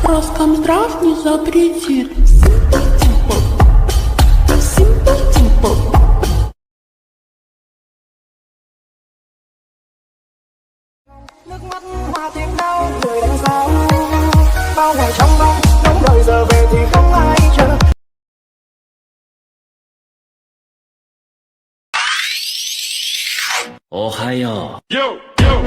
Роскомздрав не запретит. Simple Dimple. Nước mắt hoa thêm đau người đằng sau, bao ngày trong mong đợi giờ về thì không ai chờ. Ohayo. Yo, yo.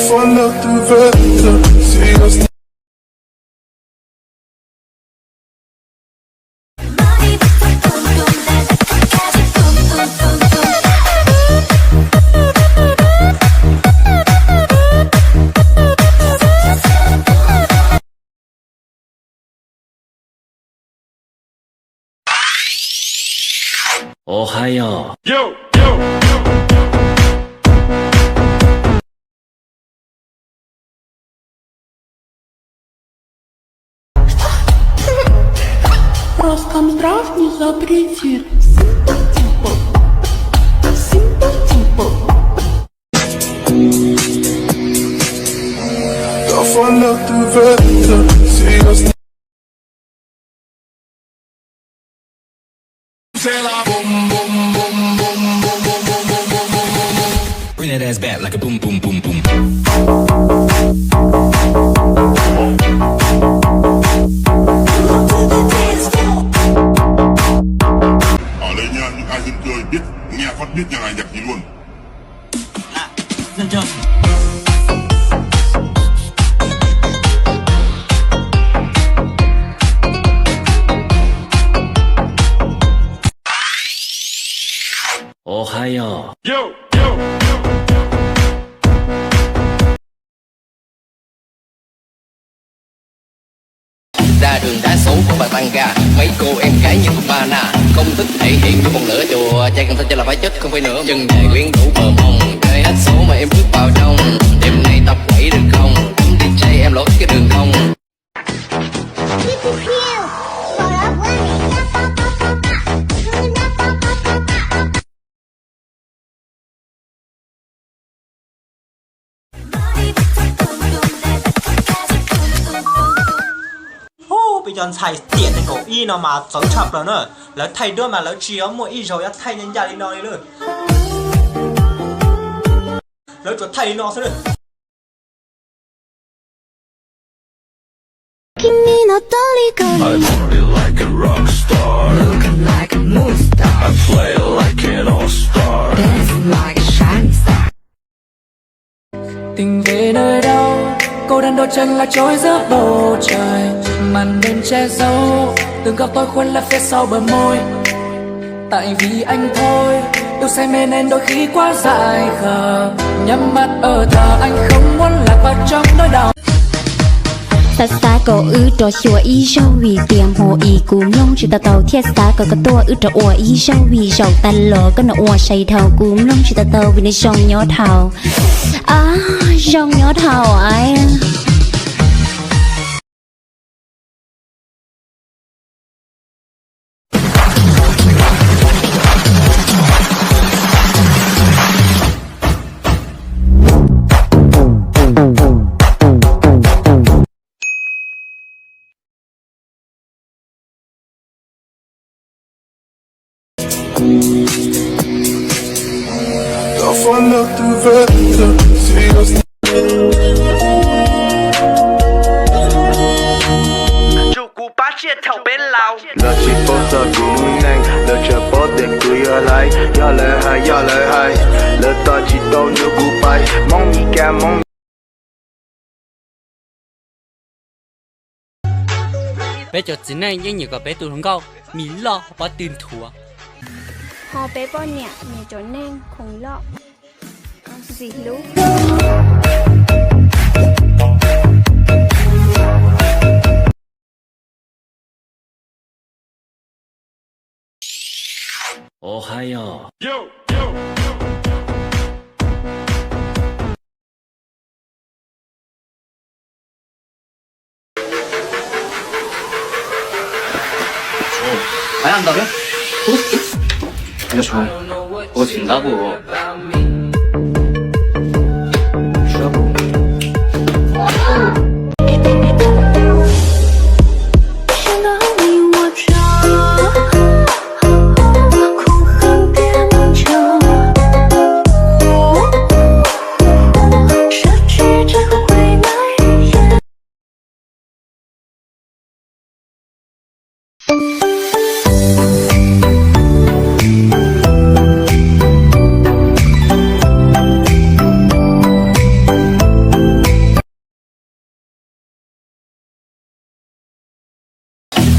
Von der Welt, sie ist Ohayo. Yo, yo. Роскомздрав не запретит. Simple Dimple. Von der Welt, sie ist Bring that ass back like a boom, boom, boom, boom. Ở đây nha, những ai dân chơi biết nghe phát biết nhà này nhạc gì luôn. Dân chơi. Ohayo. Yo, yo. Ra đường đá số của bà tăng ga, mấy cô em gái như con ba na, không thích thể hiện như con lửa chùa, trai cần thơ cho là phải chất không phải nữa. Chân dài quyến rũ bờ mông, chơi hết số mà em bước vào trong, đêm nay tập quẩy được không? Cấm DJ em lỗi cái đường không. Bây giờ thầy tiền thì cổ y nó mà sống chập rồi nữa,แล้วthầyด้วยmàแล้วchiếu mỗi y rồi thầy nhân gia đi nói luôn,แล้วchuột thầy nó thế nữa. I party like a rock star, Looking like a movie star, I play like an all-star. dancing like a shining star. Tình về nơi đâu, cô đơn đôi chân là trôi giữa bầu trời, màn đêm che giấu từng góc tôi khuôn lại phía sau bờ môi. Tại vì anh thôi, yêu say mê nên đôi khi quá dại khờ, nhắm mắt ở thờ anh không muốn lạc vào trong nỗi đau. Ta xa có ư trò xua ý sâu vì tiềm hồ ý cúm lông chỉ ta tàu thiết xa có tua ư trò ua ý sâu vì sầu ta lỡ có nọ ua say thầu cúm lông chỉ ta tàu vì nơi sông nhó thầu à sông nhó thầu ai Von der Welt, sie ist Chủ cú bá chia thầu bên Lào. Là chỉ có giờ cũng nhanh, là chờ có để cười ở lại, ya lời hay, là ta chỉ đâu như cú bay, mong gì cả mong. Bé cho chính này nhưng nhiều cái bé tụi không câu, mì lo bỏ tiền thua. họ bé bao nhẹ nhẹ cho nên không lo Gì lúc Ohayo. Yo, yo, 말 한다며? 알려줘. 그거 준다고. 주라고.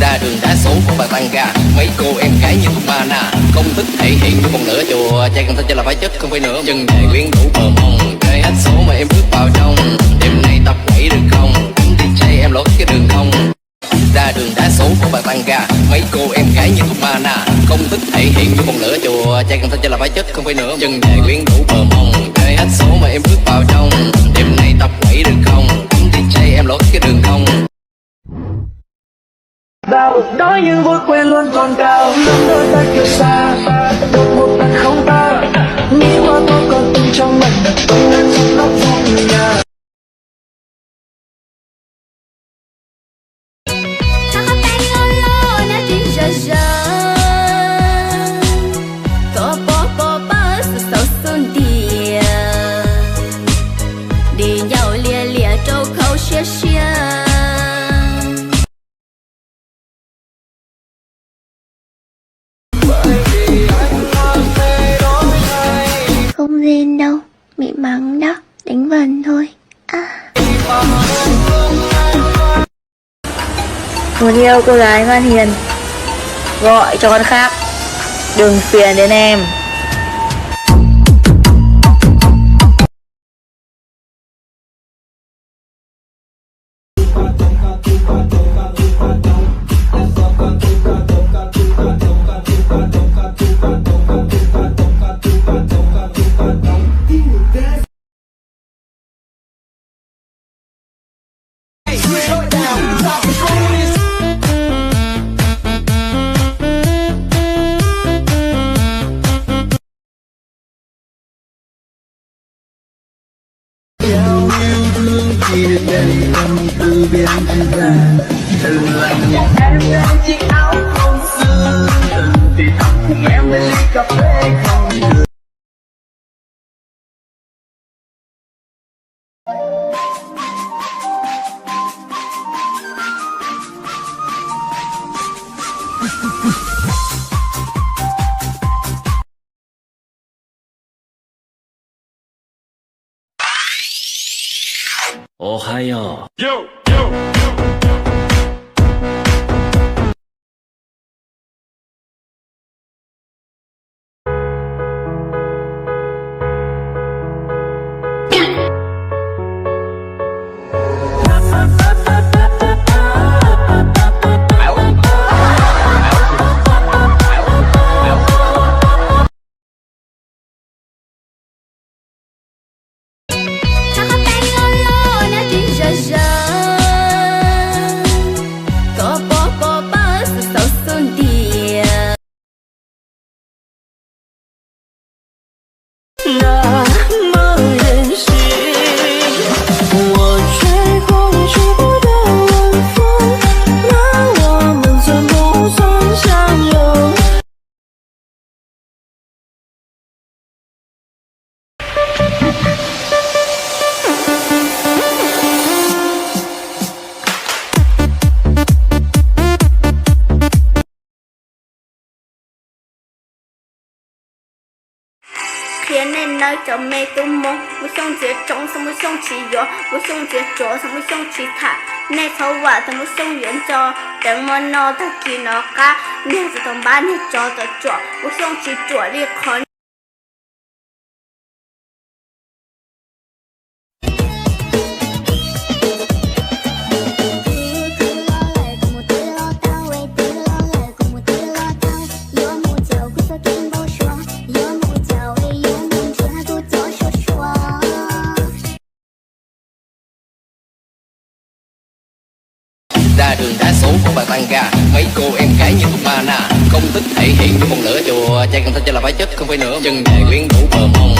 Ra đường đá số không phải tăng ga. Mấy cô em gái như con mana, không thích thể hiện như con lửa chùa. Trai cần cho là phải chất không phải nữa. Chân dài quyến rũ bờ mông, chơi hết số mà em bước vào trong. Đêm nay tập quẩy được không? Tính DJ em lỗi cái đường không. Ra đường đá số không phải tăng ga. Mấy cô em gái như con mana, không thích thể hiện như con lửa chùa. Trai cần cho là phải chất không phải nữa. Chân dài quyến rũ bờ mông, chơi hết số mà em bước vào trong. Đêm nay tập quẩy được không? Tính DJ em lỗi cái đường không. Đau đói nhưng vui quên luôn còn cao. Nắm đôi tay kia xa, đột một lần không ta. Nghĩ qua tôi còn tình trong mình, tôi nên sống lóc trong người nhà. Đi nhau lia lia trâu khâu xia xia. Không lên đâu, bị mắng đó, đánh vần thôi. Muốn yêu cô gái ngoan hiền, gọi cho con khác, đừng phiền đến em. Em lên chiếc áo không xưa, thì thầm cùng em lên ly cà phê không được. Ohayo. yo, yo. Thiên nên nơi cho mê tu mô Một sông dễ trống xong một sông chỉ gió Một sông dễ trổ xong một sông chỉ thả Nè thấu quả xong một sông yến cho Đừng mơ nó ta kỳ nó ca Nè sẽ tổng ba nè cho ta trổ Một sông chỉ trổ đi khó ra đường đá số của bà tăng ga. Mấy cô em gái như con ma nà, không thích thể hiện như con lửa chùa. Trai cần thích cho là phải chất không phải nữa. Chân dài quyến rũ bờ mông,